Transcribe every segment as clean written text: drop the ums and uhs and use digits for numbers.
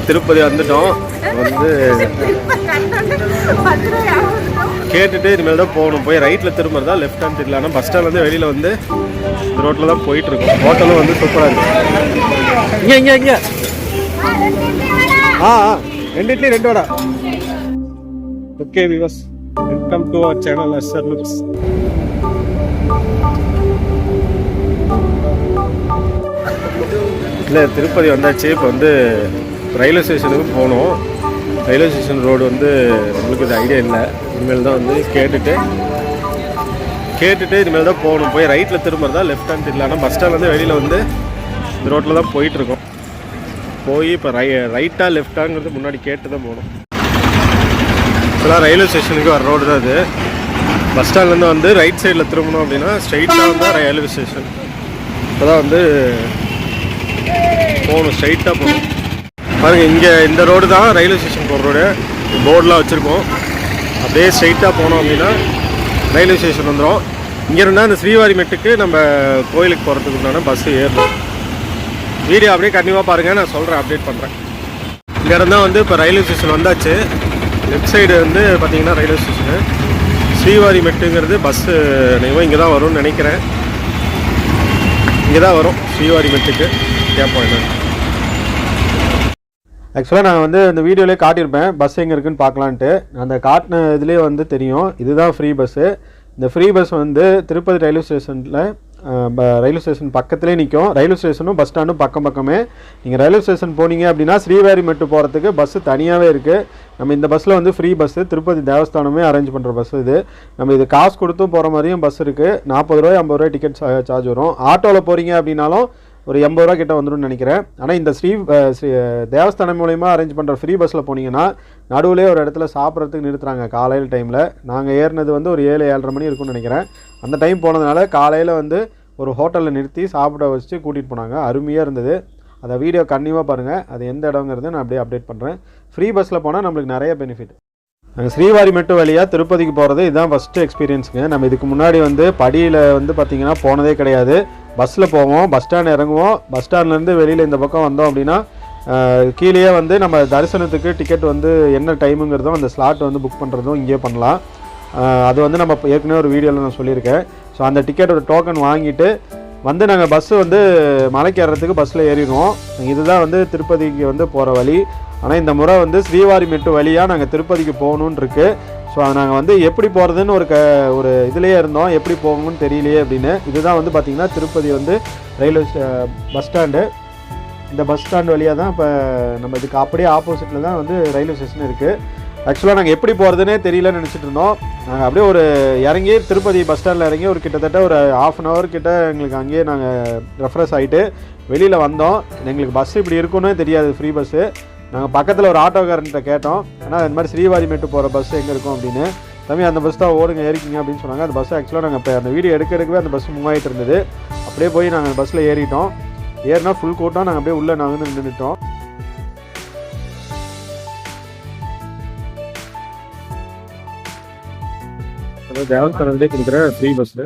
திருப்பதி வந்துட்டோம். வந்து கேட்டுட்டு இனிமேல் தான் போகணும். போய் ரைட்டில் திரும்புறதா லெஃப்ட் ஹேண்ட் தெரியல. ஆனால் பஸ் ஸ்டாண்ட்லேருந்து வெளியில் வந்து இந்த ரோட்டில் தான் போயிட்டுருக்கோம். ஹோட்டலும் வந்து சூப்பராக இருக்குது. இங்கே ரெண்டு idli 2 vada. Okay viewers, welcome to our channel SR looks. இல்லை, திருப்பதி வந்தாச்சு. இப்போ வந்து ரயில்வே ஸ்டேஷனுக்கு போகணும். ரயில்வே ஸ்டேஷன் ரோடு வந்து நம்மளுக்கு இது ஐடியா இல்லை. இனிமேல் தான் வந்து கேட்டுட்டு இனிமேல் தான் போகணும். போய் ரைட்டில் திரும்புறதா லெஃப்ட் ஹேண்ட் இல்லை. ஆனால் பஸ் ஸ்டாண்ட்லேருந்து வெளியில் வந்து இந்த ரோட்டில் தான் போயிட்டுருக்கோம். போய் இப்போ ரைட்டாக லெஃப்டாங்கிறது முன்னாடி கேட்டு தான் போகணும். இப்போலாம் ரயில்வே ஸ்டேஷனுக்கு வர ரோடு தான் அது. பஸ் ஸ்டாண்ட்லேருந்து வந்து ரைட் சைடில் திரும்பணும் அப்படின்னா ஸ்ட்ரைட்டாக வந்தால் ரயில்வே ஸ்டேஷன். இப்போ தான் வந்து போகணும், ஸ்ட்ரைட்டாக போகணும். பாருங்கள், இங்கே இந்த ரோடு தான் ரயில்வே ஸ்டேஷன் போகிற ரோடு. போர்டெலாம் வச்சுருக்கோம். அப்படியே ஸ்ட்ரைட்டாக போனோம் அப்படின்னா ரயில்வே ஸ்டேஷன் வந்துடும். இங்கேருந்தால் அந்த ஸ்ரீவாரிமெட்டுக்கு நம்ம கோயிலுக்கு போகிறதுக்கு உண்டான பஸ்ஸு ஏறணும். வீடியோ அப்படியே கண்டிப்பாக பாருங்கள், நான் சொல்கிறேன், அப்டேட் பண்ணுறேன். இங்கே இருந்தால் வந்து இப்போ ரயில்வே ஸ்டேஷன் வந்தாச்சு. லெஃப்ட் சைடு வந்து பார்த்திங்கன்னா ரயில்வே ஸ்டேஷனு. ஸ்ரீவாரிமெட்டுங்கிறது பஸ்ஸு நீங்கள் இங்கே தான் வரும்னு நினைக்கிறேன். இங்கே தான் வரும் ஸ்ரீவாரிமெட்டுக்கு. கேட்போம் என்ன. ஆக்சுவலாக நான் வந்து இந்த வீடியோலேயே காட்டியிருப்பேன் பஸ் எங்கே இருக்குதுன்னு பார்க்கலான்ட்டு. அந்த காட்டின இதுலேயே வந்து தெரியும் இதுதான் ஃப்ரீ பஸ்ஸு. இந்த ஃப்ரீ பஸ் வந்து திருப்பதி ரயில்வே ஸ்டேஷனில் ரயில்வே ஸ்டேஷன் பக்கத்துலேயே நிற்கும். ரயில்வே ஸ்டேஷனும் பஸ் ஸ்டாண்டும் பக்கமே. நீங்கள் ரயில்வே ஸ்டேஷன் போனீங்க அப்படின்னா ஸ்ரீவாரிமெட்டு போகிறதுக்கு பஸ்ஸு தனியாகவே இருக்குது. நம்ம இந்த பஸ்ஸில் வந்து ஃப்ரீ பஸ்ஸு, திருப்பதி தேவஸ்தானமே அரேஞ்ச் பண்ணுற பஸ் இது. நம்ம இது காசு கொடுத்தும் போகிற மாதிரியும் பஸ் இருக்குது. 40 ரூபாய் 50 ரூபாய் டிக்கெட் சார்ஜ் வரும். ஆட்டோவில் போகிறீங்க அப்படின்னாலும் ஒரு 80 ரூபா கிட்ட வந்துடும் நினைக்கிறேன். ஆனால் இந்த ஸ்ரீ தேவஸ்தானம் மூலயமா அரேஞ்ச் பண்ணுற ஃப்ரீ பஸ்ஸில் போனீங்கன்னா நடுவுலேயே ஒரு இடத்துல சாப்பிட்றதுக்கு நிறுத்துறாங்க காலையில் டைமில். நாங்கள் ஏறினது வந்து ஒரு 7-7:30 மணி இருக்கும்னு நினைக்கிறேன். அந்த டைம் போனதுனால காலையில் வந்து ஒரு ஹோட்டலில் நிறுத்தி சாப்பிட வச்சு கூட்டிகிட்டு போனாங்க. அருமையாக இருந்தது. அதை வீடியோ கண்டிப்பாக பாருங்கள். அது எந்த இடங்கிறது நான் அப்படியே அப்டேட் பண்ணுறேன். ஃப்ரீ பஸ்ஸில் போனால் நம்மளுக்கு நிறைய பெனிஃபிட். நாங்கள் ஸ்ரீவாரிமெட்டு வழியாக திருப்பதிக்கு போகிறது இதுதான் ஃபஸ்ட்டு எக்ஸ்பீரியன்ஸுங்க. நம்ம இதுக்கு முன்னாடி வந்து படியில் வந்து பார்த்திங்கன்னா போனதே கிடையாது. பஸ்ஸில் போவோம், பஸ் ஸ்டாண்ட் இறங்குவோம். பஸ் ஸ்டாண்ட்லேருந்து வெளியில் இந்த பக்கம் வந்தோம் அப்படின்னா கீழே வந்து நம்ம தரிசனத்துக்கு டிக்கெட் வந்து என்ன டைமுங்கிறதும் அந்த ஸ்லாட் வந்து புக் பண்ணுறதும் இங்கே பண்ணலாம். அது வந்து நம்ம ஏற்கனவே ஒரு வீடியோவில் நான் சொல்லியிருக்கேன். ஸோ அந்த டிக்கெட்டோட டோக்கன் வாங்கிட்டு வந்து நாங்கள் பஸ்ஸு வந்து மலைக்கு ஏறுறதுக்கு பஸ்ஸில் ஏறிடுவோம். இதுதான் வந்து திருப்பதிக்கு வந்து போகிற வழி. ஆனால் இந்த முறை வந்து ஸ்ரீவாரிமெட்டு வழியாக நாங்கள் திருப்பதிக்கு போகணுன்னு இருக்குது. ஸோ அதை நாங்கள் வந்து எப்படி போகிறதுன்னு ஒரு இதுலேயே இருந்தோம். எப்படி போகணும்னு தெரியலையே அப்படின்னு. இதுதான் வந்து பார்த்திங்கன்னா திருப்பதி வந்து ரயில்வே பஸ் ஸ்டாண்டு. இந்த பஸ் ஸ்டாண்டு வழியாக தான் இப்போ நம்ம இதுக்கு அப்படியே ஆப்போசிட்டில் தான் வந்து ரயில்வே ஸ்டேஷன் இருக்குது. ஆக்சுவலாக நாங்கள் எப்படி போகிறதுனே தெரியலன்னு நினச்சிட்டு இருந்தோம். நாங்கள் அப்படியே ஒரு இறங்கி திருப்பதி பஸ் ஸ்டாண்டில் இறங்கி ஒரு கிட்டத்தட்ட ஒரு 1/2 hour கிட்ட எங்களுக்கு அங்கேயே நாங்கள் ரெஃப்ரெஷ் ஆகிட்டு வெளியில் வந்தோம். எங்களுக்கு பஸ் இப்படி இருக்குன்னு தெரியாது, ஃப்ரீ பஸ்ஸு. நாங்கள் பக்கத்தில் ஒரு ஆட்டோக்காரன்கிட்ட கேட்டோம், ஆனால் இந்த மாதிரி ஸ்ரீவாரிமெட்டு போகிற பஸ் எங்கே இருக்கும் அப்படின்னு. தம்பி அந்த பஸ் தான் ஓடுங்க, ஏறிக்கிங்க அப்படின்னு சொன்னாங்க. அந்த பஸ் ஆக்சுவலாக நாங்கள் இப்போ அந்த வீடியோ எடுக்கவே அந்த பஸ் மூவ் ஆகிட்டு இருந்தது. அப்படியே போய் நாங்கள் பஸ்ஸில் ஏறிட்டோம். ஏறினா ஃபுல் கூட்டம். நாங்கள் அப்படியே உள்ளே நாங்கள் வந்து நின்றுட்டோம். தேவஸ்தானத்திலே கொடுக்குற ஃப்ரீ பஸ்ஸு.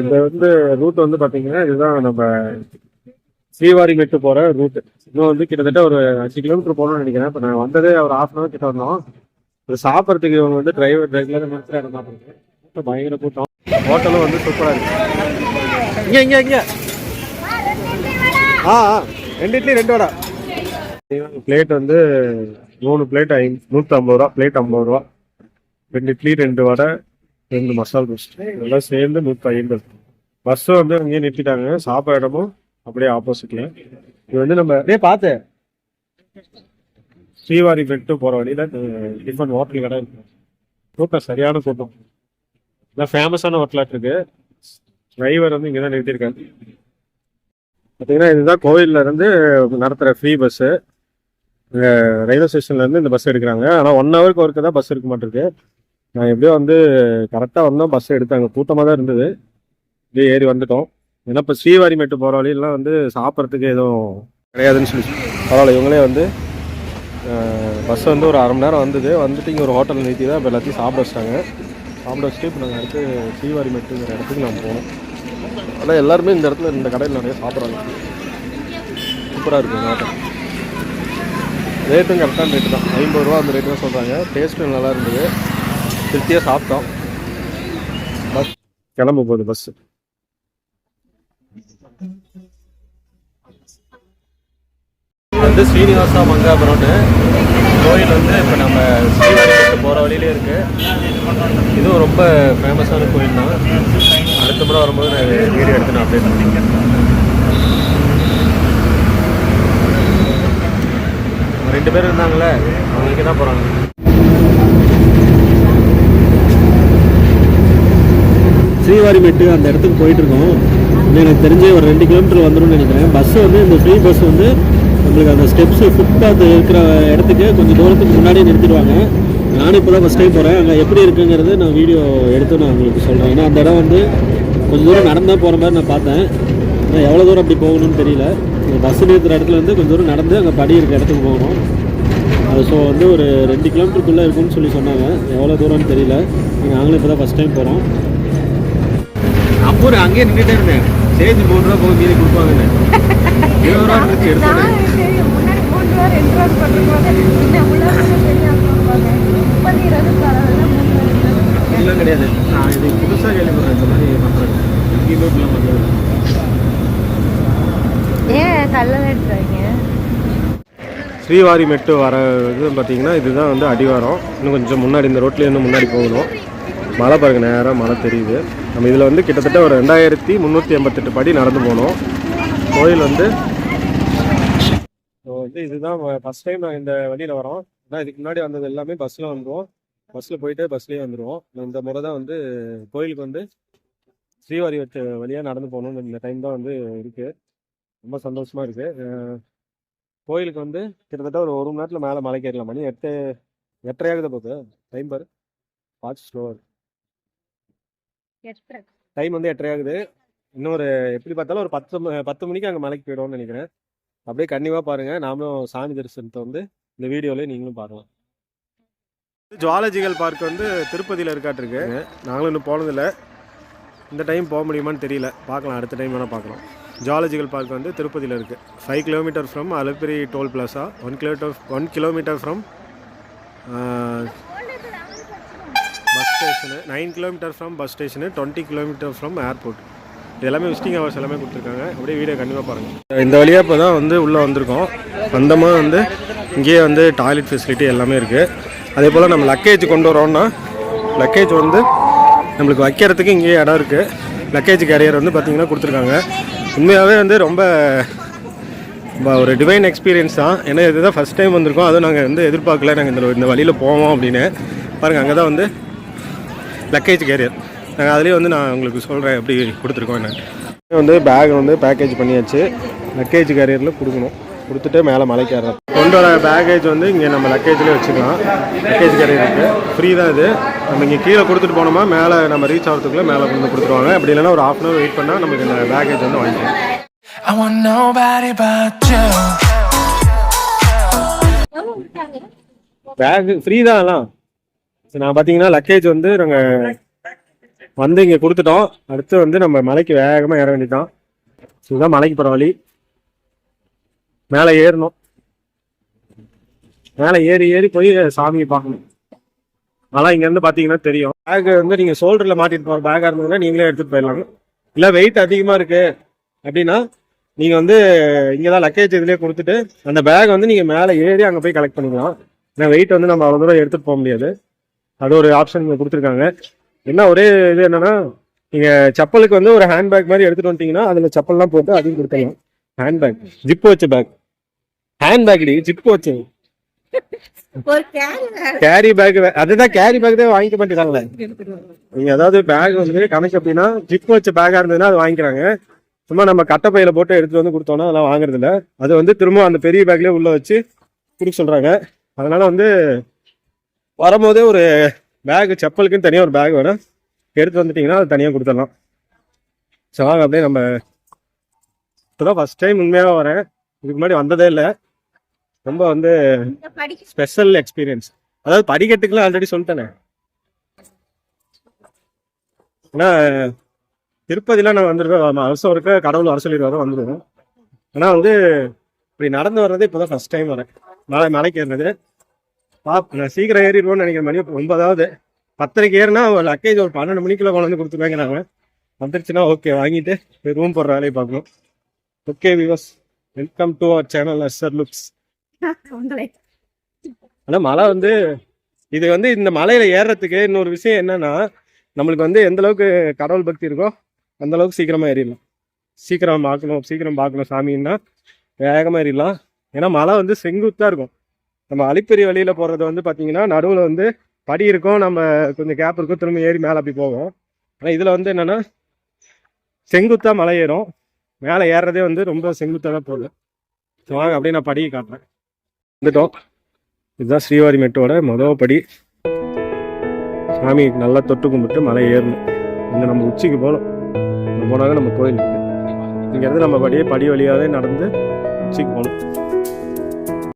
இந்த வந்து ரூட் வந்து பார்த்தீங்கன்னா இதுதான் நம்ம ஸ்ரீவாரிமெட்டு போகிற ரூட்டு. இன்னும் வந்து கிட்டத்தட்ட ஒரு 5 கிலோமீட்டர் போகணும்னு நினைக்கிறேன். இப்போ நான் வந்ததே ஒரு 1/2 hour கிட்ட வந்தோம். இப்போ சாப்பிட்றதுக்கு இவங்க வந்து டிரைவர் ரெகுலராக நிறுத்துற இடம் தான் இருக்குது. இப்போ பயங்கர கூட்டம். ஹோட்டலும் வந்து சூப்பராக இருக்குது. இங்கே 2 இட்லி 2 வடை. பிளேட் வந்து 3 பிளேட் 150 ரூபா. பிளேட் 50 ரூபா. 2 இட்லி 2 வடை 2 மசால் ரோஸ்ட் இதெல்லாம் சேர்ந்து 150. பஸ்ஸும் வந்து அங்கேயே நிறுத்திட்டாங்க. சாப்பிட்ற இடமும் அப்படியே ஆப்போசிட்ல. இது வந்து நம்ம பார்த்து ஸ்ரீவாரிமெட்டு போகிற வழியில் டிஃபன் ஹோட்டல் கடை இருக்கு. கூட்டம் சரியான கூட்டம். இதான் ஃபேமஸான ஹோட்டலாக இருக்கு. டிரைவர் வந்து இங்கே தான் நிறுத்தியிருக்காங்க. பார்த்தீங்கன்னா இதுதான் கோவிலில் இருந்து நடத்துகிற ஃப்ரீ பஸ்ஸு. ரயில்வே ஸ்டேஷன்லேருந்து இந்த பஸ் எடுக்கிறாங்க. ஆனால் 1 hour ஒருக்க தான் பஸ் இருக்க மாட்டிருக்கு. நான் எப்படியோ வந்து கரெக்டாக வந்தோம், பஸ் எடுத்தாங்க. கூட்டமாக தான் இருந்தது. இப்படியே ஏறி வந்துட்டோம். ஏன்னா இப்போ ஸ்ரீவாரிமெட்டு போகிற வழியெல்லாம் வந்து சாப்பிட்றதுக்கு எதுவும் கிடையாதுன்னு சொல்லி பரவாயில்ல. இவங்களே வந்து பஸ் வந்து ஒரு 1/2 மணி நேரம் வந்துட்டு இங்கே ஒரு ஹோட்டல் நிறுத்தி தான் இப்போ எல்லாத்தையும் சாப்பிட வச்சிட்டாங்க. சாப்பிட வச்சுட்டு இப்போ நாங்கள் அடுத்து ஸ்ரீவாரிமெட்டுங்கிற இடத்துக்கு நாங்கள் போகணும். ஆனால் எல்லாருமே இந்த இடத்துல இந்த கடையில் நிறைய சாப்பிட்றாங்க. சூப்பராக இருக்கும் இந்த ஹோட்டல். ரேட்டும் கரெக்டான ரேட்டு தான், 50 ரூபா அந்த ரேட்டு தான் சொல்கிறாங்க. டேஸ்ட்டும் நல்லா இருந்தது, திருப்தியாக சாப்பிட்டோம். பஸ் கிளம்ப போகுது பஸ்ஸு. வந்து ஸ்ரீனிவாசா மங்காபுரம்னு கோயில் வந்து இப்போ நம்ம ஸ்ரீவாரிக்கு போகிற வழியிலே இருக்குது. இதுவும் ரொம்ப ஃபேமஸான கோயில் தான். அடுத்த முறை வரும்போது நான் வீடியோ எடுத்து நான் அப்டேட் பண்ணிக்கிறேன். 2 பேர் இருந்தாங்களே, அவங்க இங்கே தான் போகிறாங்க. ஸ்ரீவாரிமேட்டு அந்த இடத்துக்கு போயிட்டுருக்கோம். எனக்கு தெரிஞ்சு ஒரு 2 கிலோமீட்டர் வந்துடும் நினைக்கிறேன். பஸ்ஸு வந்து இந்த ஃப்ரீ பஸ் வந்து நம்மளுக்கு அந்த ஸ்டெப்ஸு ஃபுட்பாத் இருக்கிற இடத்துக்கு கொஞ்சம் தூரத்துக்கு முன்னாடியே நிறுத்திடுவாங்க. நானும் இப்போ தான் ஃபஸ்ட் டைம் போகிறேன். அங்கே எப்படி இருக்குங்கிறது நான் வீடியோ எடுத்து நான் உங்களுக்கு சொல்கிறேன். ஏன்னா அந்த இடம் வந்து கொஞ்சம் தூரம் நடந்தால் போகிற மாதிரி நான் பார்த்தேன். ஆனால் எவ்வளோ தூரம் அப்படி போகணும்னு தெரியல. பஸ் நிறுத்துகிற இடத்துல வந்து கொஞ்சம் தூரம் நடந்து அங்கே படி இருக்கிற இடத்துக்கு போகணும். அது ஸோ வந்து ஒரு 2 கிலோமீட்டருக்குள்ளே இருக்குன்னு சொல்லி சொன்னாங்க. எவ்வளோ தூரம்னு தெரியல. நாங்களும் இப்போ தான் ஃபஸ்ட் டைம் போகிறோம். அப்போ அங்கேயே நின்றுட்டே இருந்தேன். சேஞ்ச் 3 ரூபா போக மீறி கொடுப்பாங்கன்னு 20 ரூபா இருந்துச்சு எடுத்தேன். இல்லை கிடையாது, நான் இது புதுசாக கேள்விப்படுறேன். இந்த மாதிரி பண்ணுறேன் எங்கேயுமே இப்படிலாம் பண்ணுறது. ஸ்ரீவாரிமெட்டு வர இது பார்த்தீங்கன்னா இதுதான் வந்து அடிவாரம். இன்னும் கொஞ்சம் முன்னாடி இந்த ரோட்லேயே இன்னும் முன்னாடி போகணும். மலை பாருங்க, நேராக மலை தெரியுது. நம்ம இதில் வந்து கிட்டத்தட்ட ஒரு 2388 படி நடந்து போனோம். கோயில் வந்து இதுதான் ஃபஸ்ட் டைம் நான் இந்த வழியில் வரோம். ஆனால் இதுக்கு முன்னாடி வந்தது எல்லாமே பஸ்ஸில் வந்துடுவோம். பஸ்ஸில் போயிட்டு பஸ்லேயே வந்துடுவோம். இந்த முறை தான் வந்து கோயிலுக்கு வந்து ஸ்ரீவாரி வழியாக நடந்து போகணும். இந்த டைம் தான் வந்து இருக்குது. ரொம்ப சந்தோஷமாக இருக்குது. கோயிலுக்கு வந்து கிட்டத்தட்ட ஒரு 1 மணி நேரத்தில் மேலே மலைக்கு ஏறலாம். மணி 8:30 ஆகுது போகுது. டைம் பாரு, வாட்ச் ஸ்லோவர். டைம் வந்து 8:30 ஆகுது. இன்னும் ஒரு எப்படி பார்த்தாலும் ஒரு 10 மணிக்கு அங்கே மலைக்கு போயிடுவோம்னு நினைக்கிறேன். அப்படியே கண்டிப்பாக பாருங்கள். நாமளும் சாமி தரிசனத்தை வந்து இந்த வீடியோவில் நீங்களும் பார்க்கலாம். ஜுவாலஜிக்கல் பார்க் வந்து திருப்பதியில் இருக்காட்டிருக்கு. நாங்களும் இன்னும் போனதில்லை. இந்த டைம் போக முடியுமான்னு தெரியல, பார்க்கலாம். அடுத்த டைம் வேணால் பார்க்கலாம். ஜுவாலஜிக்கல் பார்க் வந்து திருப்பதியில் இருக்குது. 5 kilometre from Alipiri toll plaza, 1 kilometre from bus station, 9 kilometre from bus station, 20 kilometre from airport. இது எல்லாமே விசிட்டிங் ஹவர்ஸ் எல்லாமே கொடுத்துருக்காங்க. அப்படியே வீடியோ கண்டிப்பாக பாருங்கள். இந்த வழியாக இப்போ தான் வந்து உள்ளே வந்திருக்கோம். வந்தமாக வந்து இங்கேயே வந்து டாய்லெட் ஃபெசிலிட்டி எல்லாமே இருக்குது. அதே போல் நம்ம லக்கேஜ் கொண்டு வரோம்னா லக்கேஜ் வந்து நம்மளுக்கு வைக்கிறதுக்கு இங்கேயே இடம் இருக்குது. லக்கேஜ் கேரியர் வந்து பார்த்திங்கன்னா கொடுத்துருக்காங்க. உண்மையாகவே வந்து ரொம்ப ஒரு டிவைன் எக்ஸ்பீரியன்ஸ் தான். ஏன்னா இதுதான் ஃபஸ்ட் டைம் வந்திருக்கோம். அதுவும் நாங்கள் வந்து எதிர்பார்க்கல நாங்கள் இந்த வழியில் போவோம் அப்படின்னு. பாருங்கள், அங்கே தான் வந்து லக்கேஜ் கேரியர். நாங்கள் அதுலேயே வந்து நான் உங்களுக்கு சொல்கிறேன் எப்படி கொடுத்துருக்கோம் என்னென்னு. வந்து பேக் வந்து பேக்கேஜ் பண்ணியாச்சு. லக்கேஜ் கேரியரில் கொடுக்கணும். கொடுத்துட்டு மேலே மலைக்கு ஏறலாம். கொண்டு வர பேக்கேஜ் வந்து இங்கே நம்ம லக்கேஜ்லேயே வச்சுக்கலாம். லக்கேஜ் கேரியர் இருக்குது, ஃப்ரீ தான் இது. நம்ம இங்கே கீழே கொடுத்துட்டு போனோமா மேலே நம்ம ரீச் ஆகிறதுக்குள்ளே மேலே கொண்டு கொடுத்துருவாங்க. அப்படி இல்லைன்னா ஒரு 1/2 hour வெயிட் பண்ணால் நமக்கு இந்த பேக்கேஜ் வந்து வாங்கிக்கலாம். பேக் ஃப்ரீ தான் எல்லாம். நான் பார்த்தீங்கன்னா லக்கேஜ் வந்து நாங்கள் வந்து இங்கே கொடுத்துட்டோம். அடுத்து வந்து நம்ம மலைக்கு வேகமாக ஏற வேண்டியதான். இதுதான் மலைக்கு போகிற வழி. மேலே ஏறணும். மேலே ஏறி போய் சாமியை பார்க்கணும். அதெல்லாம் இங்கேருந்து பார்த்தீங்கன்னா தெரியும். பேக் வந்து நீங்கள் ஷோல்டரில் மாட்டிட்டு போகிற பேக்காக இருந்ததுன்னா நீங்களே எடுத்துகிட்டு போயிடலாம். இல்லை வெயிட் அதிகமாக இருக்குது அப்படின்னா நீங்கள் வந்து இங்கே தான் லக்கேஜ் இதுலேயே கொடுத்துட்டு அந்த பேக் வந்து நீங்கள் மேலே ஏறி அங்கே போய் கலெக்ட் பண்ணிக்கலாம். ஏன்னா வெயிட் வந்து நம்ம அவ்வளோ தூரம் எடுத்துகிட்டு போக முடியாது. அது ஒரு ஆப்ஷன் இங்கே கொடுத்துருக்காங்க. என்ன ஒரே இது என்னன்னா, நீங்கள் செப்பலுக்கு வந்து ஒரு ஹேண்ட்பேக் மாதிரி எடுத்துகிட்டு வந்துட்டீங்கன்னா அதில் செப்பல்லாம் போட்டு அதையும் கொடுக்கலாம். ஹேண்ட்பேக் ஜிப்பு வச்ச பேக். ஹேண்ட்பேக் ஜிப்பு வச்சு கேரி பேக். அதுதான் கேரி பேக் தான் வாங்கிக்க மாட்டேங்கிறாங்களே. நீங்கள் அதாவது பேக் வந்து கணக்கு அப்படின்னா ஜிப்பு வச்ச பேக்காக இருந்ததுன்னா அது வாங்கிக்கிறாங்க. சும்மா நம்ம கட்டப்பையில போட்டு எடுத்துட்டு வந்து கொடுத்தோம்னா அதெல்லாம் வாங்குறது இல்லை. அது வந்து திரும்ப அந்த பெரிய பேக்லேயே உள்ள வச்சு கொடுக்க சொல்கிறாங்க. அதனால வந்து வரும்போதே ஒரு பேக் செப்பலுக்குன்னு தனியாக ஒரு பேக் வேணும், எடுத்து வந்துட்டிங்கன்னா அது தனியாக கொடுத்துடலாம். ஸோ வாங்க அப்படியே நம்ம இப்போதான் ஃபஸ்ட் டைம் உண்மையாக வரேன். இதுக்கு முன்னாடி வந்ததே இல்லை. ரொம்ப வந்து ஸ்பெஷல் எக்ஸ்பீரியன்ஸ். அதாவது படிக்கட்டுக்குலாம் ஆல்ரெடி சொல்லிட்டேனே. ஏன்னா திருப்பதிலாம் நான் வந்துருக்கேன், வருஷம் இருக்க கடவுள் வர சொல்லிடுவாரோ வந்துடுவேன். ஆனால் வந்து இப்படி நடந்து வர்றது இப்போதான் ஃபர்ஸ்ட் டைம் வரேன். மலைக்கு ஏறினது நான் சீக்கிரம் ஏறிடுவோம்னு நினைக்கிற மணி 9வது 10:30 ஏறினா ஒரு லக்கேஜ் ஒரு 12 மணிக்குள்ள கொண்டு வந்து கொடுத்துருவாங்க. வந்துருச்சுன்னா ஓகே, வாங்கிட்டு போய் ரூம் போடுற வேலையை பார்க்கணும். Okay viewers, welcome to our channel SR looks. ஆனால் மலை வந்து இது வந்து இந்த மலையில ஏறுறதுக்கு இன்னொரு விஷயம் என்னன்னா, நம்மளுக்கு வந்து எந்த அளவுக்கு கடவுள் பக்தி இருக்கோ அந்த அளவுக்கு சீக்கிரமா ஏறிடலாம். சீக்கிரம் பார்க்கணும் சாமின்னா வேகமா ஏறிடலாம். ஏன்னா மலை வந்து செங்குத்தா இருக்கும். நம்ம அலிப்பெரி வழியில போறது வந்து பாத்தீங்கன்னா நடுவுல வந்து படி இருக்கும், நம்ம கொஞ்சம் கேப் இருக்கும், திரும்ப ஏறி மேலே அப்படி போவோம். ஆனால் இதுல வந்து என்னன்னா செங்குத்தா மலை ஏறும். மேலே ஏறுறதே வந்து ரொம்ப செங்குத்தா தான் போகுது. வாங்க அப்படியே நான் படியை காட்டுறேன். வந்துட்டோம். இதுதான் ஸ்ரீவாரி மெட்டோட முதல் படி. சாமி நல்லா தொட்டு கும்பிட்டு மலை ஏறணும். இங்கே நம்ம உச்சிக்கு போகணும். போனாங்க நம்ம கோயில் இருக்கு. இங்கேருந்து நம்ம படி வழியாகவே நடந்து உச்சிக்கு போகணும்.